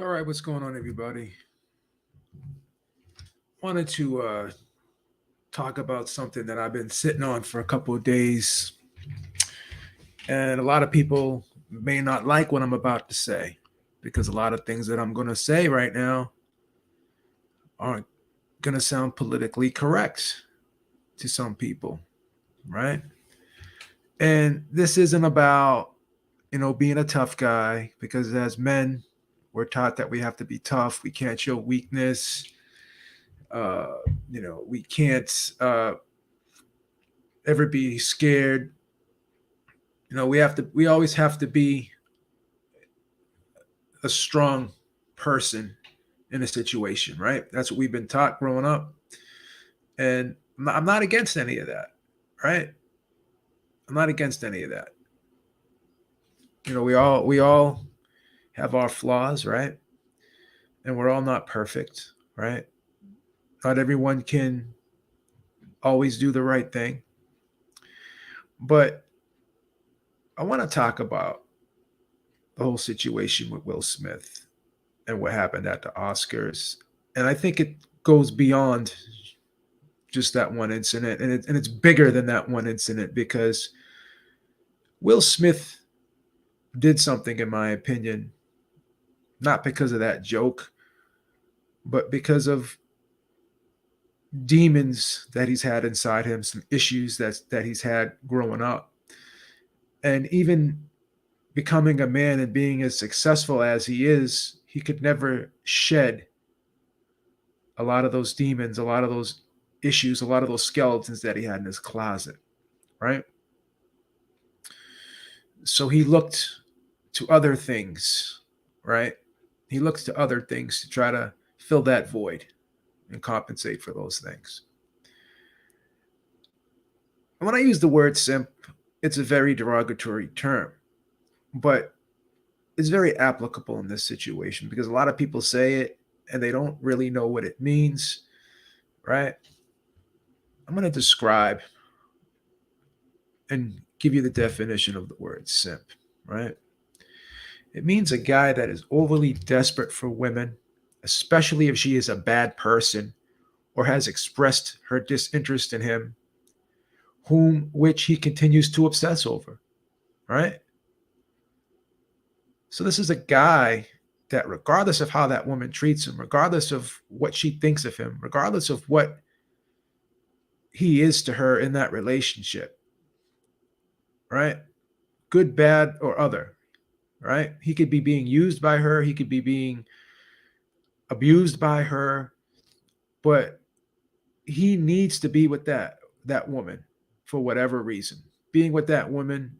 All right, what's going on, everybody? Wanted to talk about something that I've been sitting on for a couple of days, and a lot of people may not like what I'm about to say because a lot of things that I'm going to say right now aren't going to sound politically correct to some people, right? And this isn't about, being a tough guy because as men, we're taught that we have to be tough. We can't show weakness. Uh, we can't ever be scared. We always have to be a strong person in a situation, right? That's what we've been taught growing up. And I'm not against any of that, right? I'm not against any of that. We all have our flaws, right? And we're all not perfect, right? Not everyone can always do the right thing. But I want to talk about the whole situation with Will Smith and what happened at the Oscars. And I think it goes beyond just that one incident, and it's bigger than that one incident because Will Smith did something, in my opinion, not because of that joke, but because of demons that he's had inside him, some issues that he's had growing up, and even becoming a man and being as successful as he is, he could never shed a lot of those demons, a lot of those issues, a lot of those skeletons that he had in his closet, right? So he looked to other things, right? He looks to other things to try to fill that void and compensate for those things. And when I use the word simp, it's a very derogatory term, but it's very applicable in this situation because a lot of people say it and they don't really know what it means, right? I'm going to describe and give you the definition of the word simp, right? It means a guy that is overly desperate for women, especially if she is a bad person or has expressed her disinterest in him, whom which he continues to obsess over, right? So this is a guy that regardless of how that woman treats him, regardless of what she thinks of him, regardless of what he is to her in that relationship, right? Good, bad, or other, right? He could be being used by her, he could be being abused by her, but he needs to be with that woman for whatever reason. Being with that woman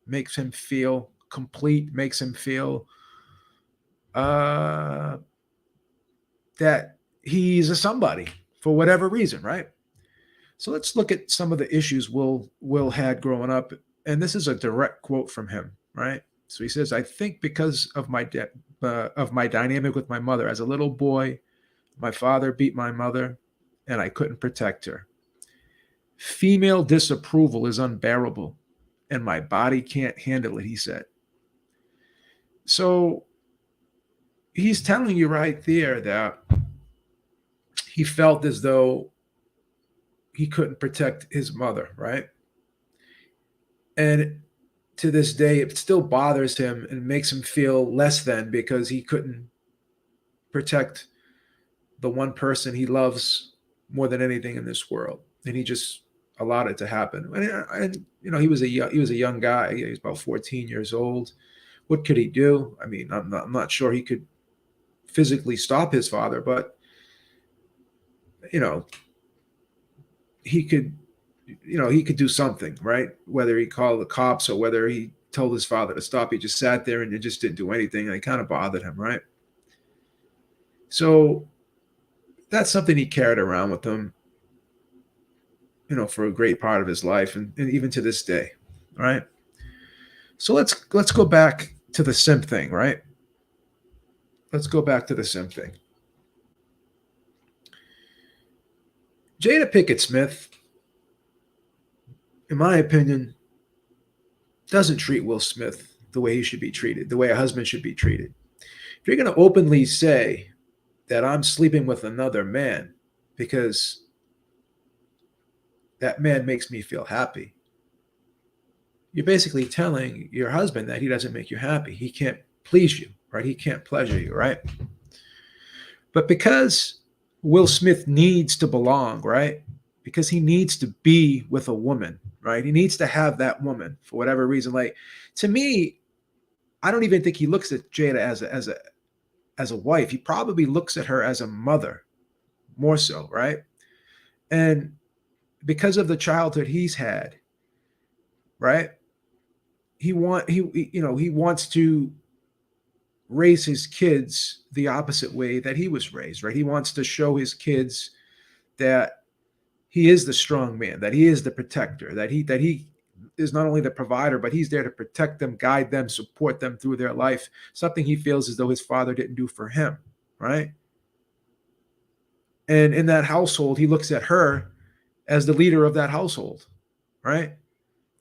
makes him feel complete, makes him feel uh that he's a somebody for whatever reason, right? So let's look at some of the issues Will had growing up, and this is a direct quote from him, right? So he says, "I think because of my dynamic with my mother as a little boy, my father beat my mother, and I couldn't protect her. Female disapproval is unbearable, and my body can't handle it," he said. So he's telling you right there that he felt as though he couldn't protect his mother, right? And to this day, it still bothers him and makes him feel less than because he couldn't protect the one person he loves more than anything in this world, and he just allowed it to happen. And he was a young guy. He was about 14 years old. What could he do? I mean, I'm not sure he could physically stop his father, but you know, he could he could do something, right? Whether he called the cops or whether he told his father to stop, he just sat there and he just didn't do anything, and it kind of bothered him, right? So that's something he carried around with him, for a great part of his life, and even to this day, right? So let's go back to the simp thing, right? Let's go back to the simp thing. Jada Pickett Smith, in my opinion, doesn't treat Will Smith the way he should be treated, the way a husband should be treated. If you're going to openly say that I'm sleeping with another man because that man makes me feel happy, you're basically telling your husband that he doesn't make you happy. He can't please you, right? He can't pleasure you, right? But because Will Smith needs to belong, right? Because he needs to be with a woman, right? He needs to have that woman for whatever reason. Like, to me, I don't even think he looks at Jada as a wife. He probably looks at her as a mother more so, right? And because of the childhood he's had, right? He wants to raise his kids the opposite way that he was raised, right? He wants to show his kids that he is the strong man, that he is the protector, that he is not only the provider, but he's there to protect them, guide them, support them through their life. Something he feels as though his father didn't do for him, right? And in that household, he looks at her as the leader of that household, right?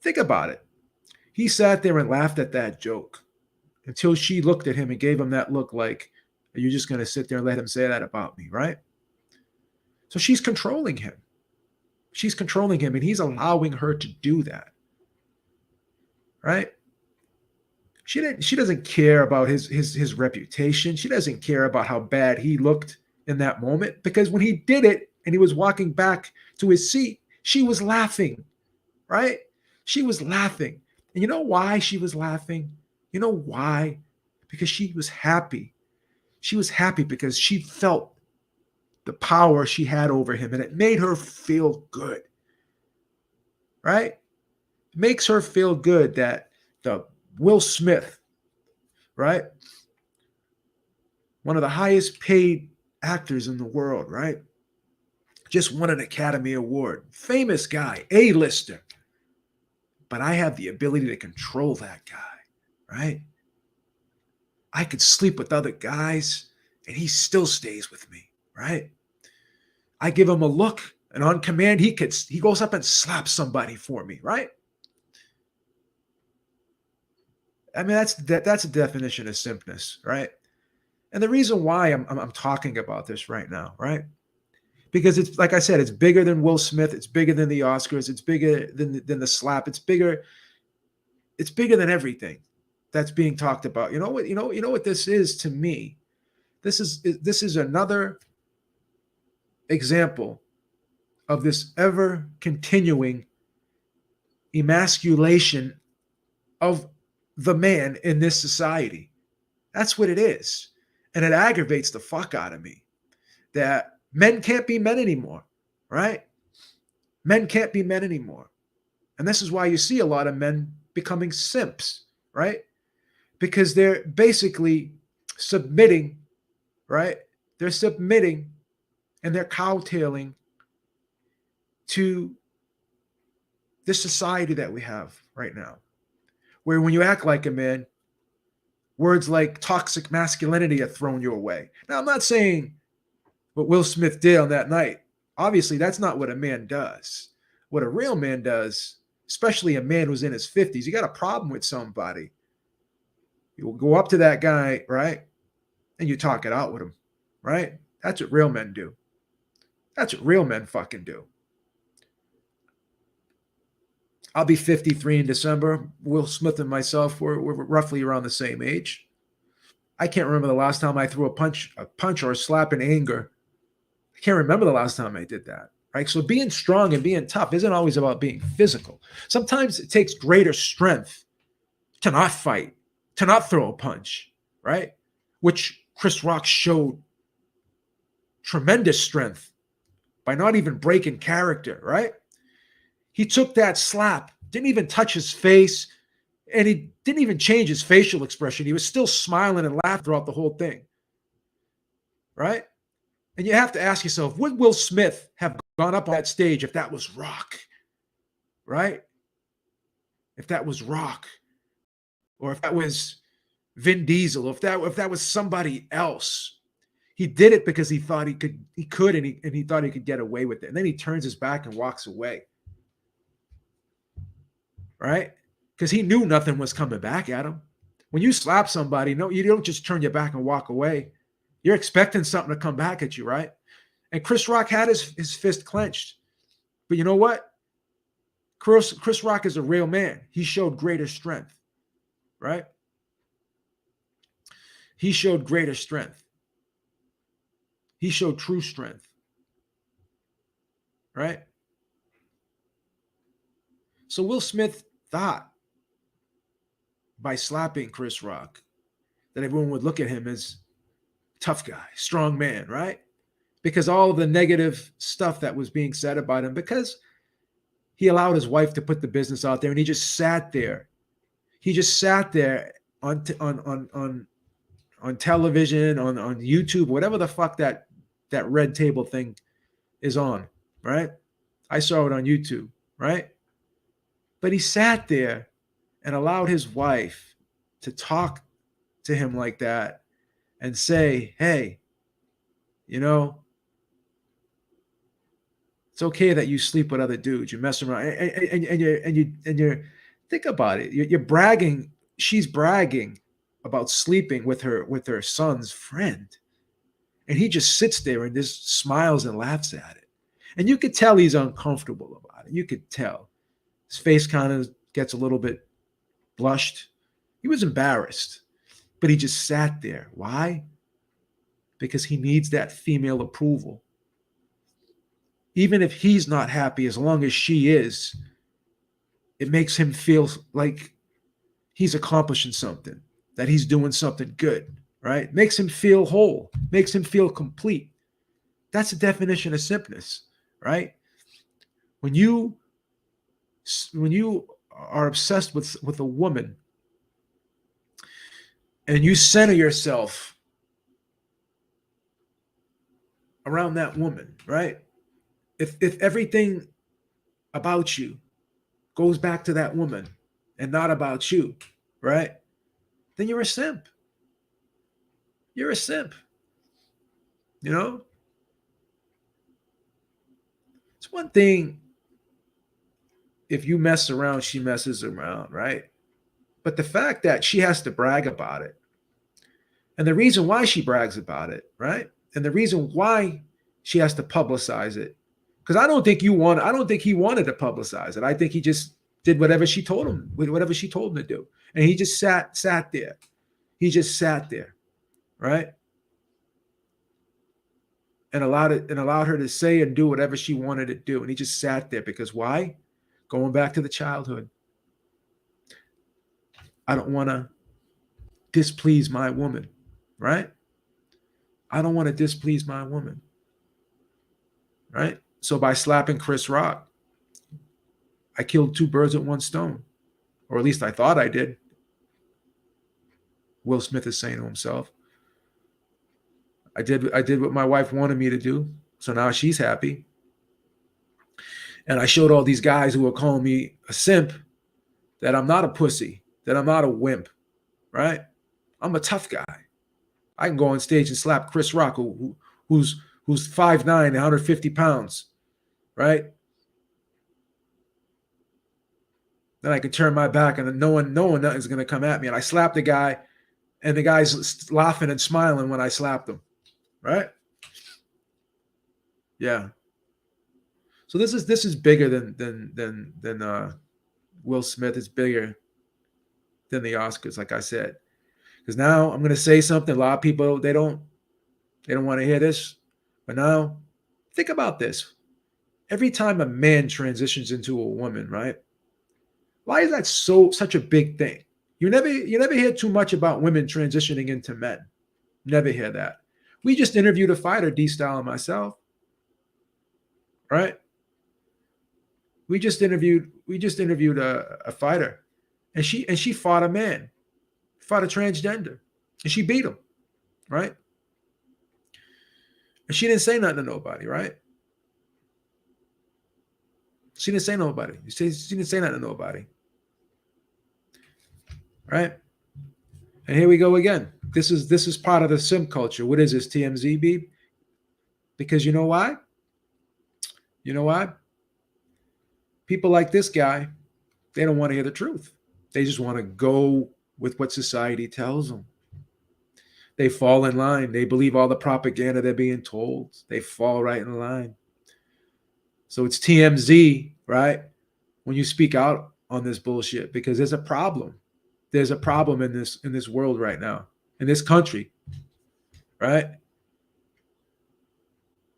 Think about it. He sat there and laughed at that joke until she looked at him and gave him that look like, are you just going to sit there and let him say that about me, right? So she's controlling him. She's controlling him, and he's allowing her to do that, right? She doesn't care about his reputation. She doesn't care about how bad he looked in that moment, because when he did it and he was walking back to his seat, she was laughing, right? She was laughing. And you know why she was laughing? You know why? Because she was happy. She was happy because she felt the power she had over him, and it made her feel good, right? It makes her feel good that the Will Smith, right? One of the highest paid actors in the world, right? Just won an Academy Award. Famous guy, A-lister. But I have the ability to control that guy, right? I could sleep with other guys and he still stays with me, right? I give him a look, and on command, he goes up and slaps somebody for me, right? I mean, that's a definition of simpness, right? And the reason why I'm talking about this right now, right? Because it's, like I said, it's bigger than Will Smith. It's bigger than the Oscars. It's bigger than the slap. It's bigger. It's bigger than everything that's being talked about. You know what? You know what this is to me. This is another example of this ever continuing emasculation of the man in this society. That's what it is. And it aggravates the fuck out of me that men can't be men anymore, right? Men can't be men anymore. And this is why you see a lot of men becoming simps, right? Because they're basically submitting, right? They're submitting and they're cowtailing to this society that we have right now, where when you act like a man, words like toxic masculinity are thrown your way. Now, I'm not saying what Will Smith did on that night. Obviously, that's not what a man does. What a real man does, especially a man who's in his 50s, you got a problem with somebody, you will go up to that guy, right? And you talk it out with him, right? That's what real men do. That's what real men fucking do. I'll be 53 in December. Will Smith and myself we're roughly around the same age. I can't remember the last time I threw a punch or a slap in anger. I can't remember the last time I did that, right? So being strong and being tough isn't always about being physical. Sometimes it takes greater strength to not fight, to not throw a punch, right? Which Chris Rock showed tremendous strength by not even breaking character, right? He took that slap, didn't even touch his face, and he didn't even change his facial expression. He was still smiling and laughing throughout the whole thing, right? And you have to ask yourself, would Will Smith have gone up on that stage if that was Rock, right? If that was Rock, or if that was Vin Diesel, if that was somebody else. He did it because he thought he could, and he thought he could get away with it. And then he turns his back and walks away. Right? Because he knew nothing was coming back at him. When you slap somebody, no, you don't just turn your back and walk away. You're expecting something to come back at you, right? And Chris Rock had his fist clenched. But you know what? Chris Rock is a real man. He showed greater strength, right? He showed greater strength. He showed true strength, right? So Will Smith thought by slapping Chris Rock that everyone would look at him as tough guy, strong man, right? Because all of the negative stuff that was being said about him, because he allowed his wife to put the business out there and he just sat there. He just sat there on television, on YouTube, whatever the fuck that red table thing is on, right? I saw it on YouTube, right? But he sat there and allowed his wife to talk to him like that and say, hey, you know, it's okay that you sleep with other dudes. You mess around, and you're think about it. You're bragging. She's bragging about sleeping with her son's friend, and he just sits there and just smiles and laughs at it. And you could tell he's uncomfortable about it. You could tell his face kind of gets a little bit blushed. He was embarrassed, but he just sat there. Why? Because he needs that female approval. Even if he's not happy, as long as she is, it makes him feel like he's accomplishing something, that he's doing something good, right? Makes him feel whole, makes him feel complete. That's the definition of simpness, right? When you are obsessed with a woman and you center yourself around that woman, right? If everything about you goes back to that woman and not about you, right? Then you're a simp. You're a simp. You know? It's one thing if you mess around, she messes around, right? But the fact that she has to brag about it, and the reason why she brags about it, right? And the reason why she has to publicize it, because I don't think he wanted to publicize it. I think he just did whatever she told him, whatever she told him to do. And he just sat there. He just sat there, right? And allowed her to say and do whatever she wanted to do. And he just sat there because why? Going back to the childhood. I don't want to displease my woman, right? I don't want to displease my woman, right? So by slapping Chris Rock, I killed two birds with one stone, or at least I thought I did. Will Smith is saying to himself. I did what my wife wanted me to do, so now she's happy. And I showed all these guys who were calling me a simp that I'm not a pussy, that I'm not a wimp, right? I'm a tough guy. I can go on stage and slap Chris Rock, who's 5'9", 150 pounds, right? Then I can turn my back and no one is going to come at me. And I slap the guy, and the guy's laughing and smiling when I slapped him, right? Yeah. So this is bigger than Will Smith. It's bigger than the Oscars, like I said. Because now I'm going to say something. A lot of people they don't want to hear this, but now think about this. Every time a man transitions into a woman, right? Why is that such a big thing? You never hear too much about women transitioning into men. Never hear that. We just interviewed a fighter, D-Style and myself, right? We just interviewed a fighter, and she fought a man, fought a transgender, and she beat him, right? And she didn't say nothing to nobody, right? She didn't say nobody. She didn't say nothing to nobody, right? And here we go again. This is part of the simp culture. What is this, TMZ, Beeb? Because you know why? You know why? People like this guy, they don't want to hear the truth. They just want to go with what society tells them. They fall in line. They believe all the propaganda they're being told. They fall right in line. So it's TMZ, right? When you speak out on this bullshit, because there's a problem. There's a problem in this world right now, in this country, right?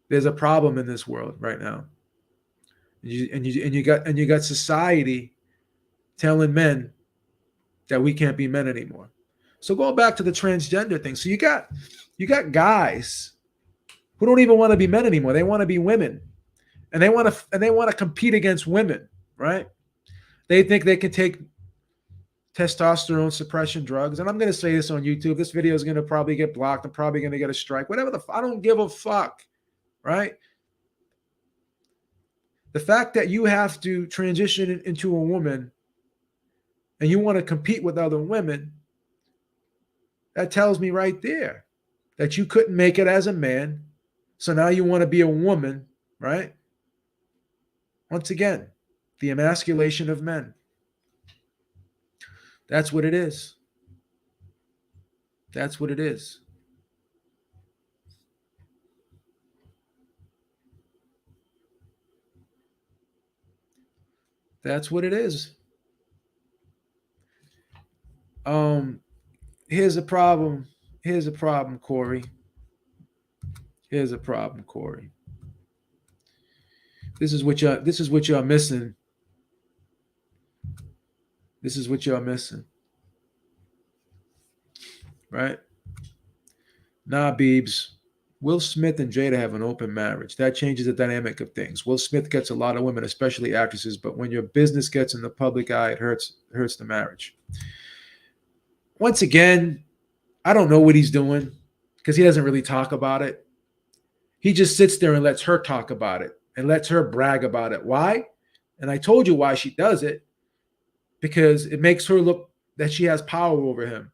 There's a problem in this world right now. You got society telling men that we can't be men anymore. So going back to the transgender thing, so you got guys who don't even want to be men anymore. They want to be women, and they want to compete against women, right? They think they can take testosterone suppression drugs. And I'm going to say this on YouTube. This video is going to probably get blocked. I'm probably going to get a strike. Whatever I don't give a fuck, right? The fact that you have to transition into a woman and you want to compete with other women, that tells me right there that you couldn't make it as a man. So now you want to be a woman, right? Once again, the emasculation of men. That's what it is. That's what it is. That's what it is. Here's a problem. Here's a problem, Corey. Here's a problem, Corey. This is what you're missing. This is what you're missing. Right? Nah, Beebs. Will Smith and Jada have an open marriage. That changes the dynamic of things. Will Smith gets a lot of women, especially actresses, but when your business gets in the public eye, it hurts the marriage. Once again, I don't know what he's doing because he doesn't really talk about it. He just sits there and lets her talk about it and lets her brag about it. Why? And I told you why she does it. Because it makes her look that she has power over him.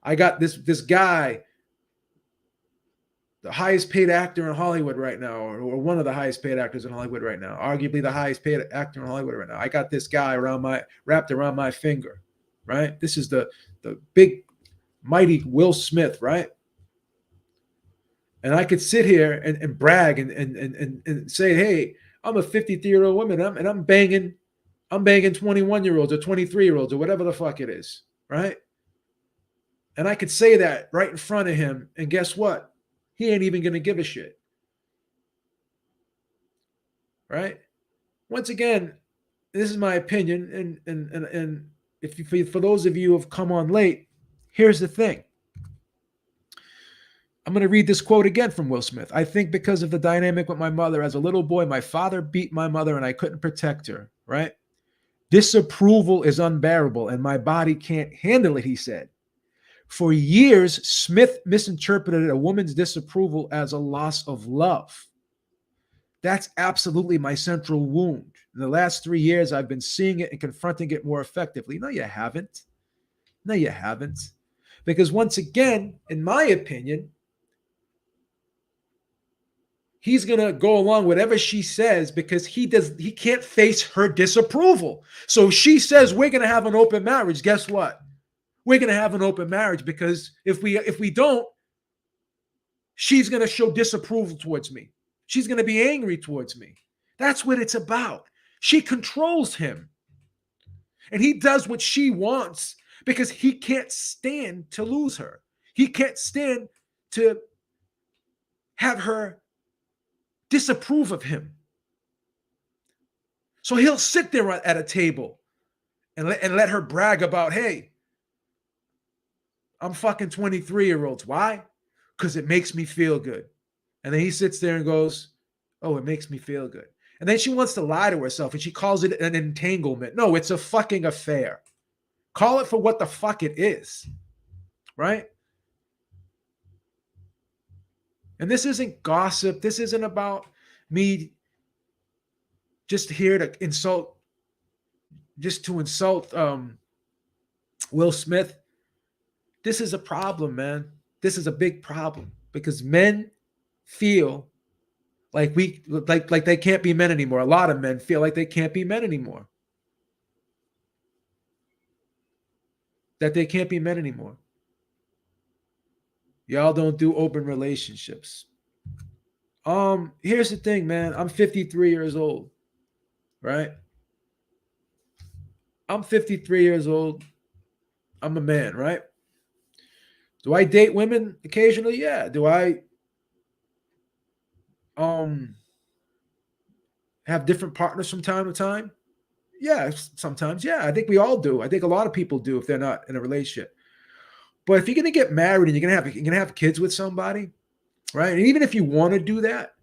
I got this guy, the highest paid actor in Hollywood right now, or one of the highest paid actors in Hollywood right now, arguably the highest paid actor in Hollywood right now. I got this guy wrapped around my finger, right? This is the big, mighty Will Smith, right? And I could sit here and brag and say, hey, I'm a 53-year-old woman and I'm banging 21-year-olds or 23-year-olds or whatever the fuck it is, right? And I could say that right in front of him, and guess what? He ain't even going to give a shit, right? Once again, this is my opinion, and for those of you who have come on late, here's the thing. I'm going to read this quote again from Will Smith. I think because of the dynamic with my mother as a little boy, my father beat my mother and I couldn't protect her, right? Disapproval is unbearable and my body can't handle it, he said. For years, Smith misinterpreted a woman's disapproval as a loss of love. That's absolutely my central wound. In the last 3 years, I've been seeing it and confronting it more effectively. No, you haven't. No, you haven't. Because once again, in my opinion, he's going to go along with whatever she says because he can't face her disapproval. So she says, we're going to have an open marriage. Guess what? We're going to have an open marriage because if we don't, she's going to show disapproval towards me. She's going to be angry towards me. That's what it's about. She controls him. And he does what she wants because he can't stand to lose her. He can't stand to have her disapprove of him. So he'll sit there at a table and let her brag about, hey, I'm fucking 23-year-olds. Why? Because it makes me feel good. And then he sits there and goes, oh, it makes me feel good. And then she wants to lie to herself and she calls it an entanglement. No, it's a fucking affair. Call it for what the fuck it is. Right? And this isn't gossip. This isn't about me just here to insult Will Smith. This is a problem, man. This is a big problem because men feel like they can't be men anymore. A lot of men feel like they can't be men anymore. that they can't be men anymore. Y'all don't do open relationships. Here's the thing, man. I'm 53 years old, right? I'm 53 years old. I'm a man, right? Do I date women occasionally? Yeah. Do I um have different partners from time to time? Yeah, sometimes. Yeah, I think we all do. I think a lot of people do if they're not in a relationship. But if you're gonna get married and you're gonna have kids with somebody, right? And even if you want to do that,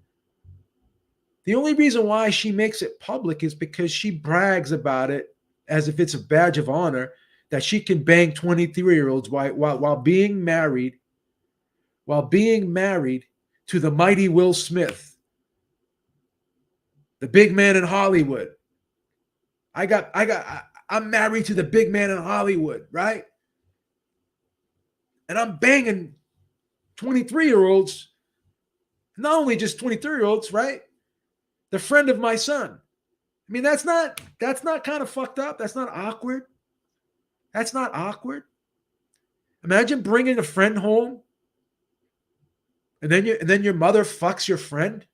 the only reason why she makes it public is because she brags about it as if it's a badge of honor that she can bang 23-year-olds while being married to the mighty Will Smith, the big man in Hollywood. I'm married to the big man in Hollywood, right? And I'm banging 23-year-olds, not only just 23-year-olds, right? The friend of my son. I mean, that's not kind of fucked up. That's not awkward. That's not awkward. Imagine bringing a friend home and then your mother fucks your friend.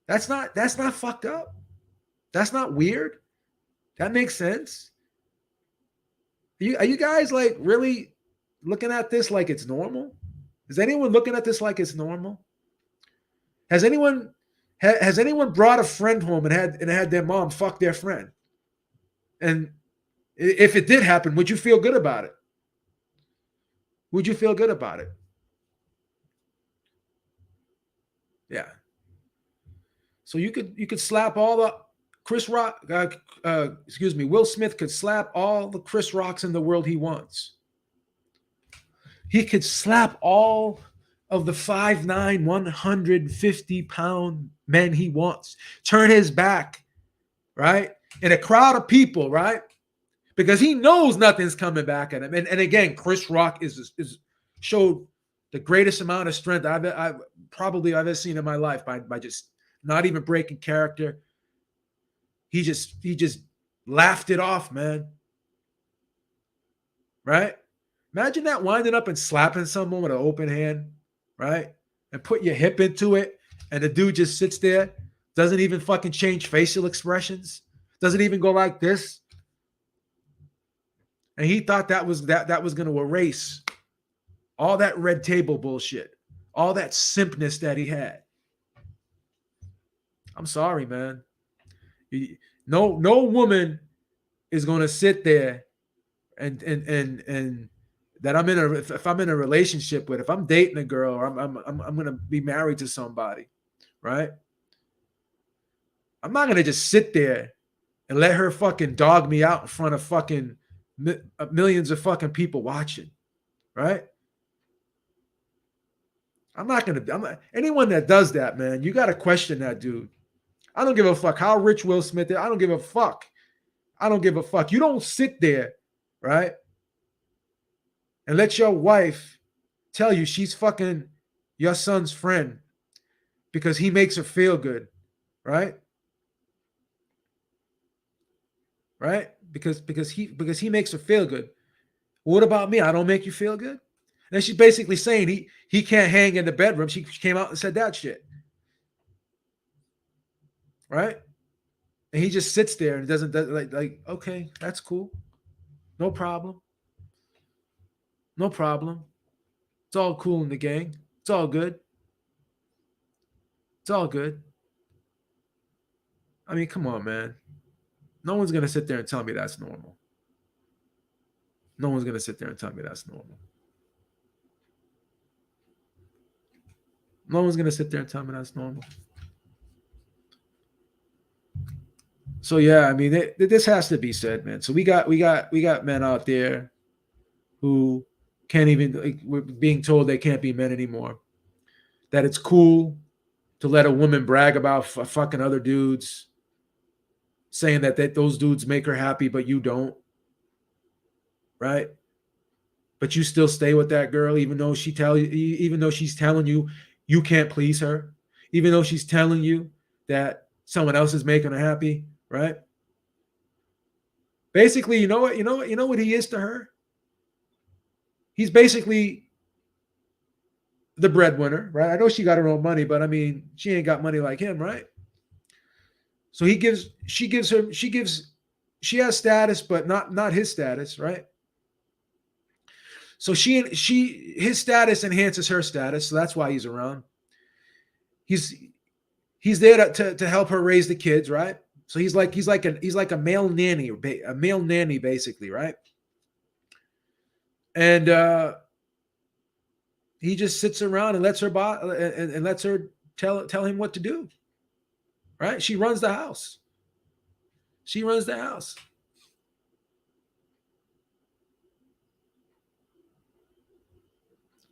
That's not fucked up. That's not weird. That makes sense. Are you guys like really looking at this like it's normal? Is anyone looking at this like it's normal? Has anyone brought a friend home and had their mom fuck their friend? And if it did happen, would you feel good about it? Would you feel good about it? Yeah. So you could slap all the Chris Rock, Will Smith could slap all the Chris Rocks in the world he wants. He could slap all of the 5'9", 150-pound men he wants. Turn his back, right? In a crowd of people, right? Because he knows nothing's coming back at him. And again, Chris Rock is showed the greatest amount of strength I've ever seen in my life by just not even breaking character. He just laughed it off, man. Right? Imagine that, winding up and slapping someone with an open hand, right? And put your hip into it, and the dude just sits there, doesn't even fucking change facial expressions, doesn't even go like this. And he thought that was going to erase all that red table bullshit, all that simpness that he had. I'm sorry, man. No woman is going to sit there and that if I'm in a relationship with, if I'm dating a girl, or I'm going to be married to somebody, right? I'm not going to just sit there and let her fucking dog me out in front of fucking millions of fucking people watching, right? Anyone that does that, man, you got to question that dude. I don't give a fuck how rich Will Smith is. I don't give a fuck. You don't sit there, right, and let your wife tell you she's fucking your son's friend because he makes her feel good, right? Right? Because he makes her feel good. What about me? I don't make you feel good? And she's basically saying he can't hang in the bedroom. She came out and said that shit. Right? And he just sits there and doesn't like, okay, that's cool. No problem. No problem. It's all cool in the gang. It's all good. It's all good. I mean, come on, man. No one's going to sit there and tell me that's normal. No one's going to sit there and tell me that's normal. No one's going to sit there and tell me that's normal. So yeah, I mean, this has to be said, man. So we got men out there who can't even, we're being told they can't be men anymore. That it's cool to let a woman brag about fucking other dudes, saying that those dudes make her happy, but you don't, right? But you still stay with that girl, even though she's telling you you can't please her, even though she's telling you that someone else is making her happy, right? Basically, you know what he is to her? He's basically the breadwinner, right? I know she got her own money, but I mean, she ain't got money like him, right? So she has status, but not his status, right? So his status enhances her status, so that's why he's around. He's he's there to help her raise the kids, right? So he's like a male nanny basically, right? And he just sits around and lets her and lets her tell him what to do, right? She runs the house. She runs the house.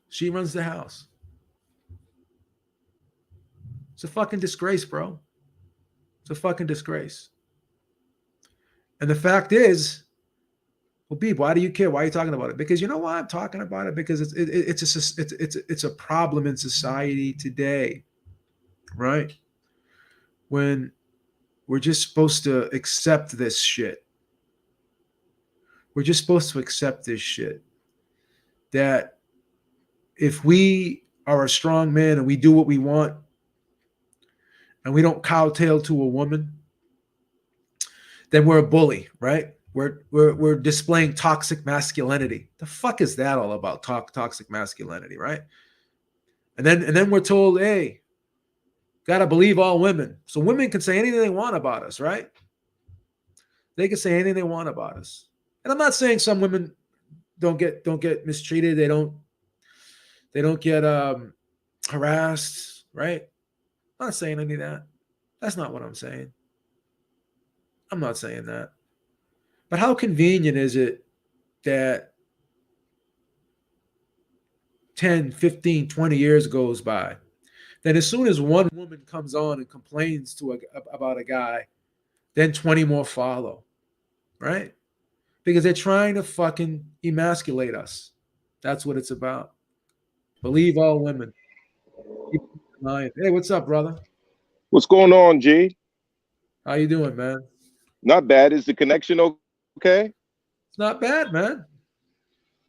She runs the house. It's a fucking disgrace, bro. It's a fucking disgrace. And the fact is, well, Beeb, why do you care? Why are you talking about it? Because you know why I'm talking about it? Because it's a problem in society today, right? When we're just supposed to accept this shit. We're just supposed to accept this shit. That if we are a strong man and we do what we want and we don't cowtail to a woman, then we're a bully, right? We're displaying toxic masculinity. The fuck is that all about? Toxic masculinity, right? And then we're told, hey, gotta believe all women. So women can say anything they want about us, right? They can say anything they want about us. And I'm not saying some women don't get mistreated. They don't get harassed, right? I'm not saying any of that. That's not what I'm saying. I'm not saying that. But how convenient is it that 10, 15, 20 years goes by, then as soon as one woman comes on and complains about a guy, then 20 more follow, right? Because they're trying to fucking emasculate us. That's what it's about. Believe all women. Hey, what's up, brother? What's going on, G? How you doing, man? Not bad. Is the connection okay? It's not bad, man.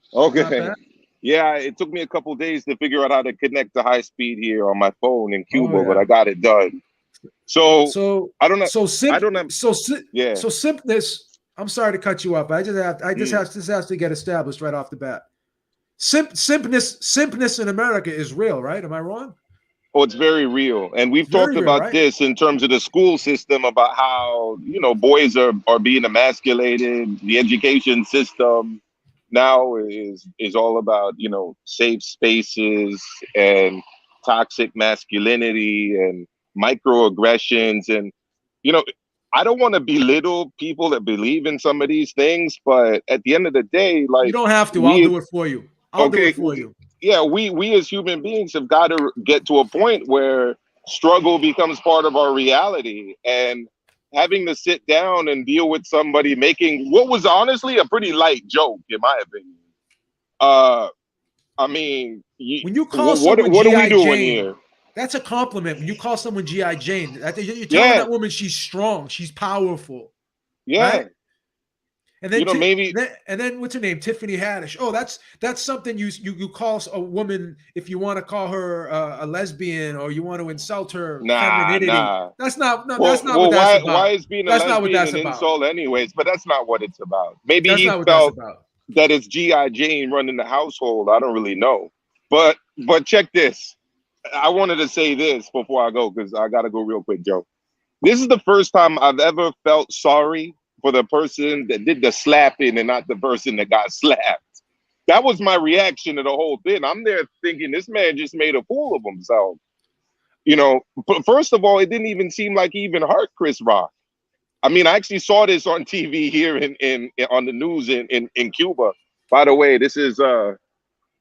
It's not Okay. bad. Yeah, it took me a couple days to figure out how to connect to high speed here on my phone in Oh Cuba, but I yeah. got it done. So So I don't know. so I simp don't know. so si- Yeah. so simpness. I'm sorry to cut you off. But Mm. this has to get established right off the bat. Simpness in America is real, right? Am I wrong? Oh, it's very real. And we've It's very talked real, about right? this in terms of the school system about how, boys are being emasculated. The education system now is all about, safe spaces and toxic masculinity and microaggressions. And, you know, I don't want to belittle people that believe in some of these things, but at the end of the day, You like don't have to. I'll we do it for you. I'll do it okay, for you. yeah, we as human beings have got to get to a point where struggle becomes part of our reality, and having to sit down and deal with somebody making what was honestly a pretty light joke, in my opinion. uh I mean, When you call someone what are we GI doing Jane, here? that's a compliment. When you call someone GI Jane, you're telling Yeah, that woman she's strong, she's powerful, yeah, right? And then, maybe. what's her name? Tiffany Haddish. Oh, that's something you call a woman if you want to call her a lesbian or you want to insult her Nah, femininity. nah. That's not no. That's Well, not what that's why about. is being a That's not what lesbian that's an about. insult anyways? But that's not what it's about. Maybe That's he not what that's felt about. that it's GI Jane running the household. I don't really know. But check this. I wanted to say this before I go because I gotta go real quick, Joe. This is the first time I've ever felt sorry for the person that did the slapping and not the person that got slapped. That was my reaction to the whole thing. I'm there thinking this man just made a fool of himself. But first of all, it didn't even seem like he even hurt Chris Rock. I mean, I actually saw this on TV here in on the news in Cuba. By the way, this is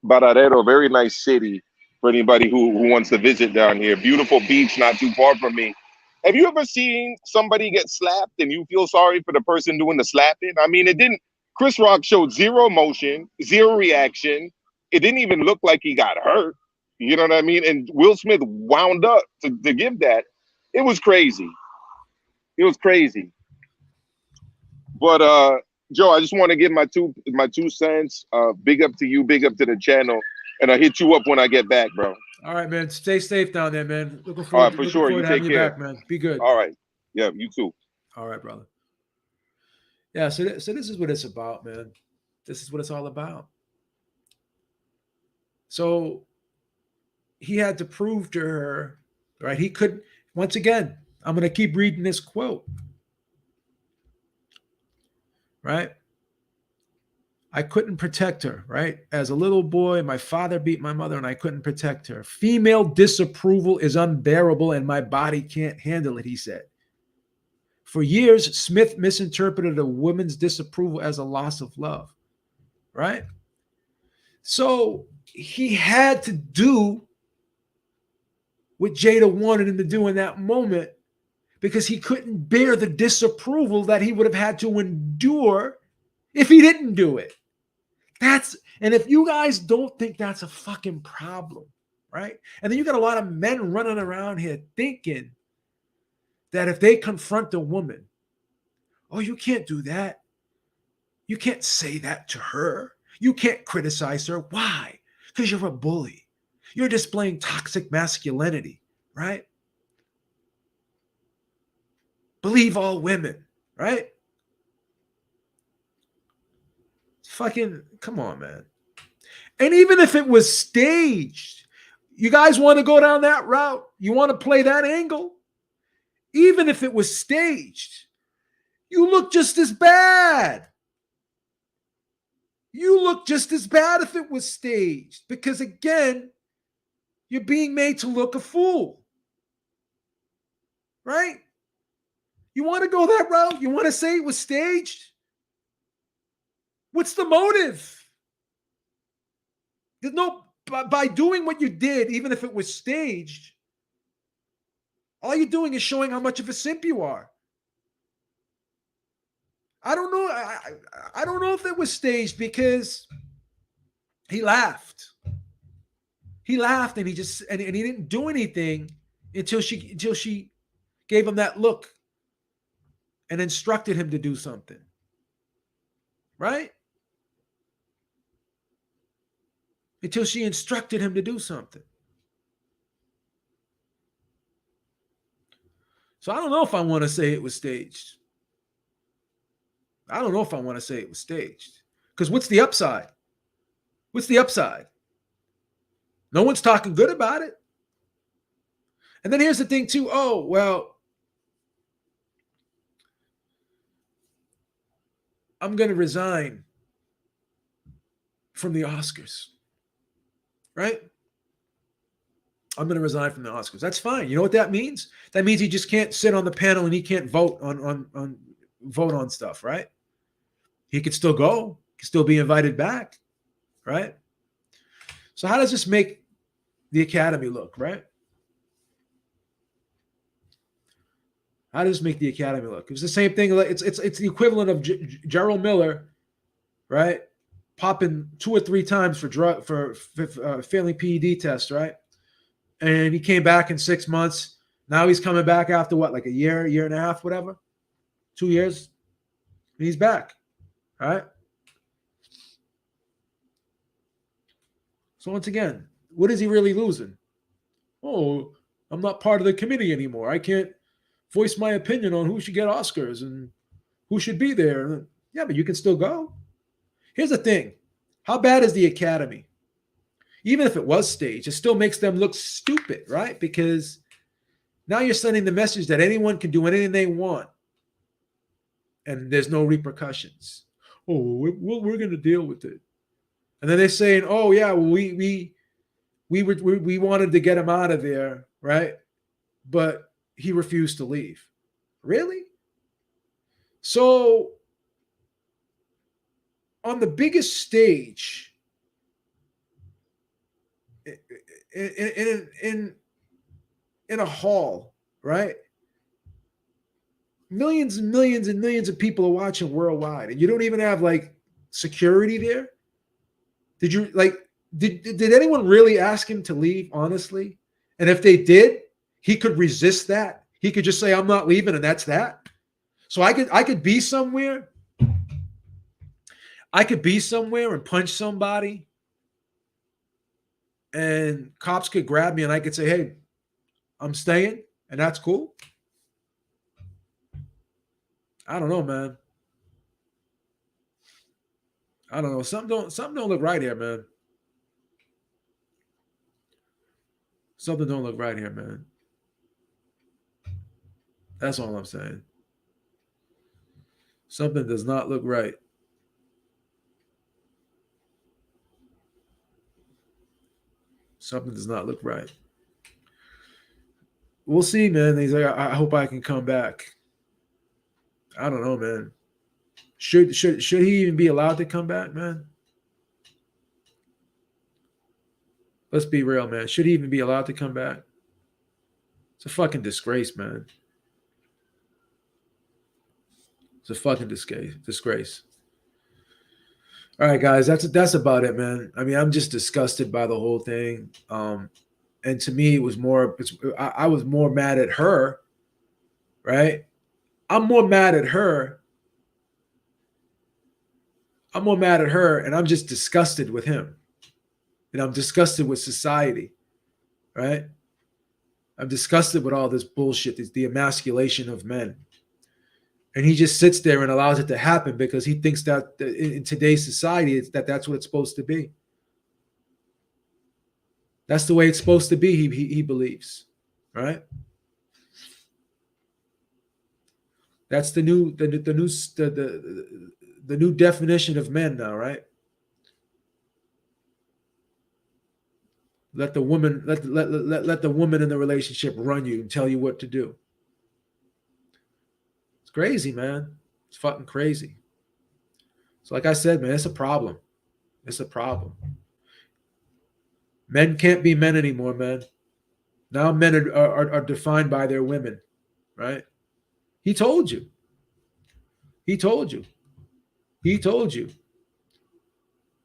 Baradero, very nice city for anybody who wants to visit down here. Beautiful beach, not too far from me. Have you ever seen somebody get slapped and you feel sorry for the person doing the slapping? I mean, it didn't. Chris Rock showed zero emotion, zero reaction. It didn't even look like he got hurt. You know what I mean? And Will Smith wound up to give that. It was crazy. It was crazy. But Joe, I just want to give my 2 cents. Big up to you, big up to the channel, and I'll hit you up when I get back, bro. All right, man. Stay safe down there, man. Looking All forward, right, for looking sure. forward You to having take you care. back, man. Be good. All right. Yeah, you too. All right, brother. Yeah, so this is what it's about, man. This is what it's all about. So he had to prove to her, right? He could, once again, I'm going to keep reading this quote, right? I couldn't protect her, right? As a little boy, my father beat my mother and I couldn't protect her. Female disapproval is unbearable and my body can't handle it, he said. For years, Smith misinterpreted a woman's disapproval as a loss of love, right? So he had to do what Jada wanted him to do in that moment because he couldn't bear the disapproval that he would have had to endure if he didn't do it. And if you guys don't think that's a fucking problem, right? And then you got a lot of men running around here thinking that if they confront a woman, oh, you can't do that. You can't say that to her. You can't criticize her. Why? Because you're a bully. You're displaying toxic masculinity, right? Believe all women, right? Fucking, come on, man. And even if it was staged, you guys want to go down that route? You want to play that angle? Even if it was staged, you look just as bad. You look just as bad if it was staged because, again, you're being made to look a fool, right? You want to go that route? You want to say it was staged? What's the motive? There's no, by doing what you did, even if it was staged, all you're doing is showing how much of a simp you are. I don't know. I don't know if it was staged because he laughed. He laughed and he just and he didn't do anything until she gave him that look and instructed him to do something. Right? Until she instructed him to do something. So I don't know if I want to say it was staged. I don't know if I want to say it was staged. Because what's the upside? What's the upside? No one's talking good about it. And then here's the thing, too. Oh, well, I'm going to resign from the Oscars. Right? I'm going to resign from the Oscars. That's fine. You know what that means? That means he just can't sit on the panel and he can't vote on stuff, right? He could still go. He could still be invited back, right? So how does this make the Academy look, right? How does this make the Academy look? It's the same thing. It's the equivalent of Gerald Miller, right? Popping 2 or 3 times for failing PED test, right? And he came back in 6 months. Now he's coming back after what, like a year and a half, whatever, 2 years. And he's back, right? So once again, what is he really losing? Oh, I'm not part of the committee anymore. I can't voice my opinion on who should get Oscars and who should be there. Yeah, but you can still go. Here's the thing. How bad is the Academy? Even if it was staged, it still makes them look stupid, right? Because now you're sending the message that anyone can do anything they want and there's no repercussions. Oh, we're going to deal with it. And then they're saying, oh, yeah, well, we wanted to get him out of there, right? But he refused to leave. Really? So on the biggest stage in a hall, right? Millions and millions and millions of people are watching worldwide, and you don't even have like security there. Did anyone really ask him to leave, honestly? And if they did, he could resist that. He could just say, I'm not leaving, and that's that. So I could be somewhere I could be somewhere and punch somebody, and cops could grab me, and I could say, "Hey, I'm staying," and that's cool. I don't know, man. I don't know. Something don't look right here, man. Something don't look right here, man. That's all I'm saying. Something does not look right. Something does not look right. We'll see, man. He's like, I hope I can come back. I don't know, man. Should he even be allowed to come back, man? Let's be real, man. Should he even be allowed to come back? It's a fucking disgrace, man. It's a fucking disgrace. All right, guys, that's about it, man. I mean, I'm just disgusted by the whole thing. And to me, it was more. I was more mad at her, right? I'm more mad at her. I'm more mad at her, and I'm just disgusted with him. And I'm disgusted with society, right? I'm disgusted with all this bullshit, the emasculation of men. And he just sits there and allows it to happen because he thinks that in today's society, that's what it's supposed to be. That's the way it's supposed to be, he believes, right? That's the new definition of men now, right? Let the woman let the woman in the relationship run you and tell you what to do. It's crazy, man. It's fucking crazy. So, like I said, man, it's a problem. It's a problem. Men can't be men anymore, man. Now men are defined by their women, right? He told you. He told you. He told you.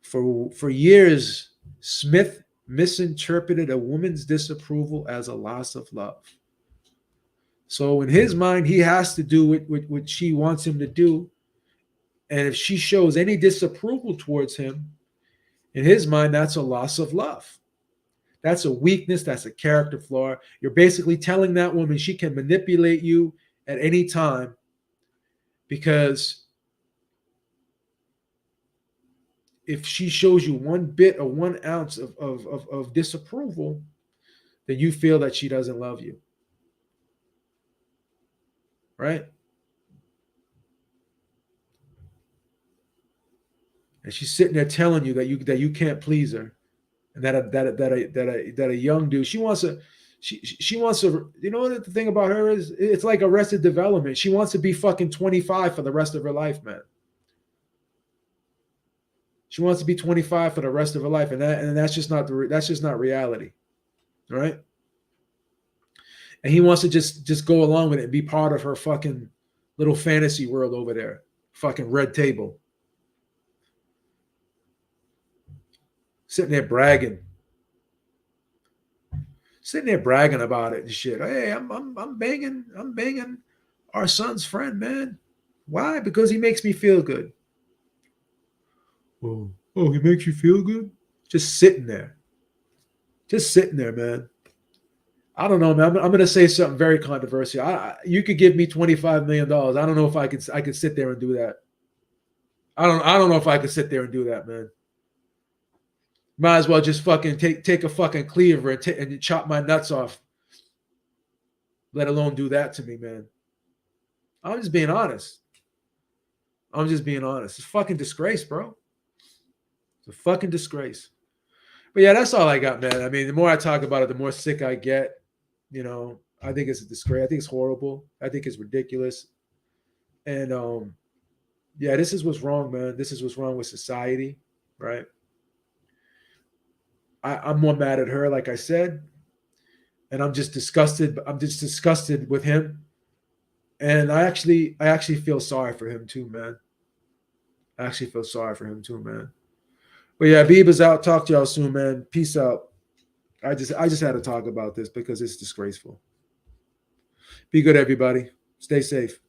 For years, Smith misinterpreted a woman's disapproval as a loss of love. So in his mind, he has to do what she wants him to do. And if she shows any disapproval towards him, in his mind, that's a loss of love. That's a weakness. That's a character flaw. You're basically telling that woman she can manipulate you at any time because if she shows you one bit or 1 ounce of disapproval, then you feel that she doesn't love you. Right? And she's sitting there telling you that you can't please her, and that a young dude, she wants to, you know what the thing about her is? It's like Arrested Development. She wants to be fucking 25 for the rest of her life, man. She wants to be 25 for the rest of her life, and that's just not reality, right? And he wants to just go along with it and be part of her fucking little fantasy world over there, fucking red table, sitting there bragging about it and shit. Hey, I'm banging our son's friend, man. Why? Because he makes me feel good. Oh, he makes you feel good? Just sitting there, man. I don't know, man. I'm going to say something very controversial. You could give me $25 million. I don't know if I could sit there and do that. I don't know if I could sit there and do that, man. Might as well just fucking take a fucking cleaver and chop my nuts off. Let alone do that to me, man. I'm just being honest. It's a fucking disgrace, bro. It's a fucking disgrace. But yeah, that's all I got, man. I mean, the more I talk about it, the more sick I get. You know, I think it's a disgrace. I think it's horrible. I think it's ridiculous. And yeah, this is what's wrong, man. This is what's wrong with society, right? I'm more mad at her, like I said, and I'm just disgusted. I'm just disgusted with him, and I actually feel sorry for him too, man. I actually feel sorry for him too, man. But yeah, Biba's out. Talk to y'all soon, man. Peace out. I just had to talk about this because it's disgraceful. Be good, everybody. Stay safe.